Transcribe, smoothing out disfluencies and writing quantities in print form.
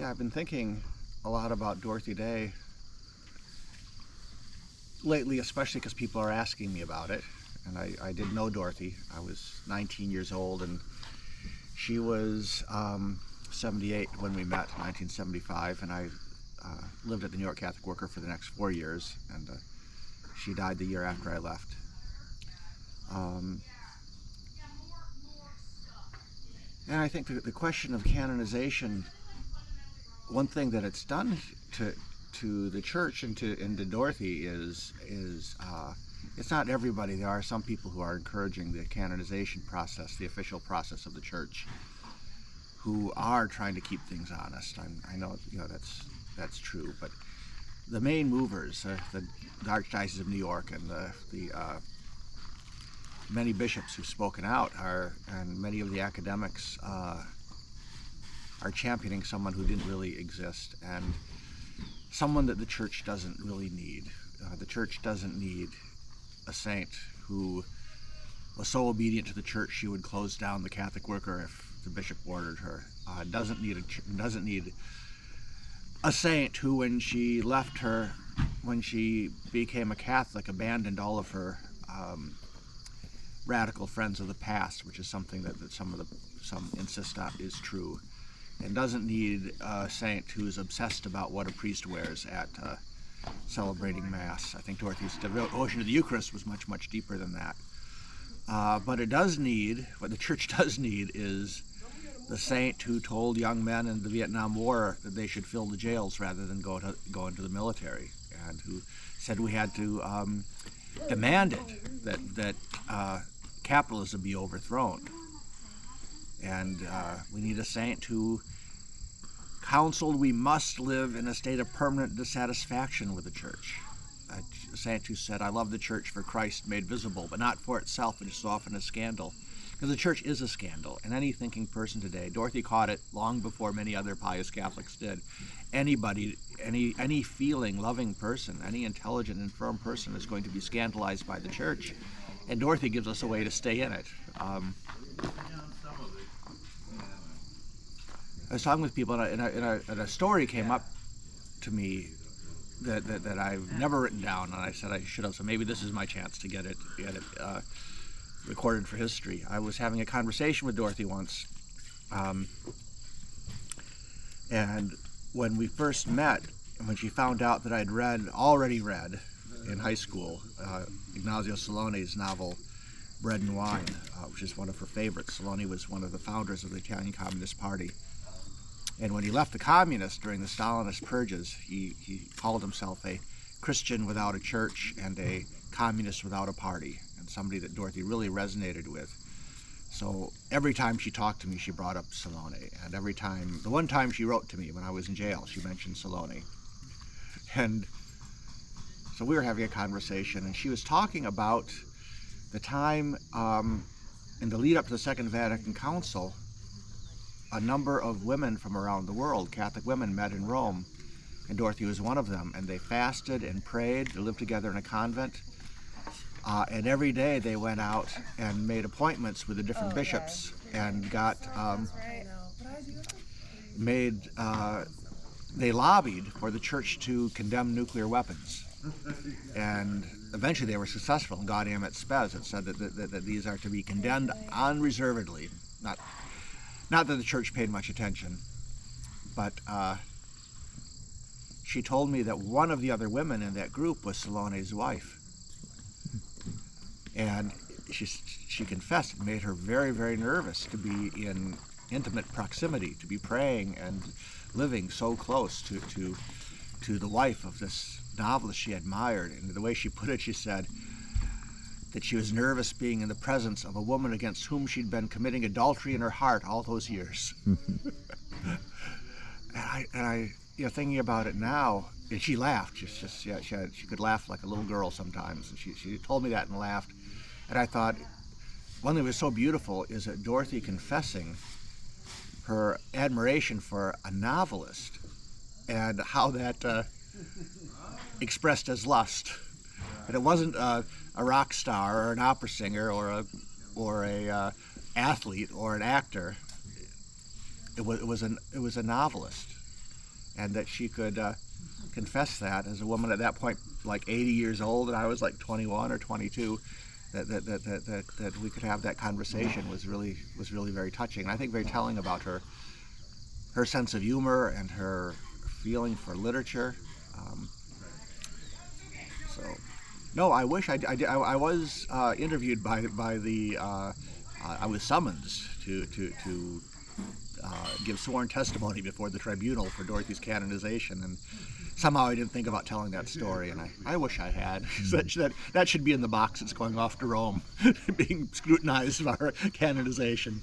Yeah, I've been thinking a lot about Dorothy Day lately, especially because people are asking me about it. And I did know Dorothy. I was 19 years old, and she was 78 when we met, 1975, and I lived at the New York Catholic Worker for the next 4 years, and she died the year after I left. Um, and I think the question of canonization, one thing that it's done to the church and to Dorothy is it's not everybody. There are some people who are encouraging the canonization process, the official process of the church, who are trying to keep things honest. I know that's true, but the main movers, the Archdiocese of New York and the many bishops who've spoken out and many of the academics are championing someone who didn't really exist and someone that the church doesn't really need. The church doesn't need a saint who was so obedient to the church she would close down the Catholic Worker if the bishop ordered her. Doesn't need a saint who, when she became a Catholic, abandoned all of her radical friends of the past, which is something that some insist on is true, and doesn't need a saint who's obsessed about what a priest wears at celebrating Mass. I think Dorothy's devotion to the Eucharist was much, much deeper than that. But what the church does need is the saint who told young men in the Vietnam War that they should fill the jails rather than go into the military, and who said we had to demand it, that capitalism be overthrown. And we need a saint who counseled we must live in a state of permanent dissatisfaction with the church. A saint who said, I love the church for Christ made visible, but not for itself, which is so often a scandal. Because the church is a scandal, and any thinking person today, Dorothy caught it long before many other pious Catholics did. Anybody, any feeling, loving person, any intelligent, infirm person is going to be scandalized by the church, and Dorothy gives us a way to stay in it. I was talking with people, and a story came up to me that I've never written down, and I said I should have, so maybe this is my chance to get it recorded for history. I was having a conversation with Dorothy once, and when we first met, and when she found out that I'd already read in high school Ignazio Salone's novel Bread and Wine, which is one of her favorites. Salone was one of the founders of the Italian Communist Party. And when he left the communists during the Stalinist purges, he called himself a Christian without a church and a communist without a party, and somebody that Dorothy really resonated with. So every time she talked to me, she brought up Salone. And the one time she wrote to me when I was in jail, she mentioned Salone. And so we were having a conversation, and she was talking about the time in the lead up to the Second Vatican Council. A number of women from around the world, Catholic women, met in Rome, and Dorothy was one of them, and they fasted and prayed. They lived together in a convent, and every day they went out and made appointments with the different bishops and got they lobbied for the church to condemn nuclear weapons, and eventually they were successful and got Amet Spes. It said that these are to be condemned unreservedly. Not that the church paid much attention, but she told me that one of the other women in that group was Salone's wife. And she confessed it made her very, very nervous to be in intimate proximity, to be praying and living so close to the wife of this novelist she admired. And the way she put it, she said that she was nervous being in the presence of a woman against whom she'd been committing adultery in her heart all those years. and I thinking about it now, and she laughed. She could laugh like a little girl sometimes. And she told me that and laughed. And I thought, one thing that was so beautiful is that Dorothy confessing her admiration for a novelist and how that expressed as lust. But it wasn't a rock star or an opera singer or a athlete or an actor. It was a novelist, and that she could confess that as a woman at that point, like 80 years old, and I was like 21 or 22. That we could have that conversation was really very touching, and I think very telling about her sense of humor and her feeling for literature. Um, so, no, I wish I was interviewed by the. I was summoned to give sworn testimony before the tribunal for Dorothy's canonization, and somehow I didn't think about telling that story, and I wish I had. That should be in the box that's going off to Rome, being scrutinized for our canonization.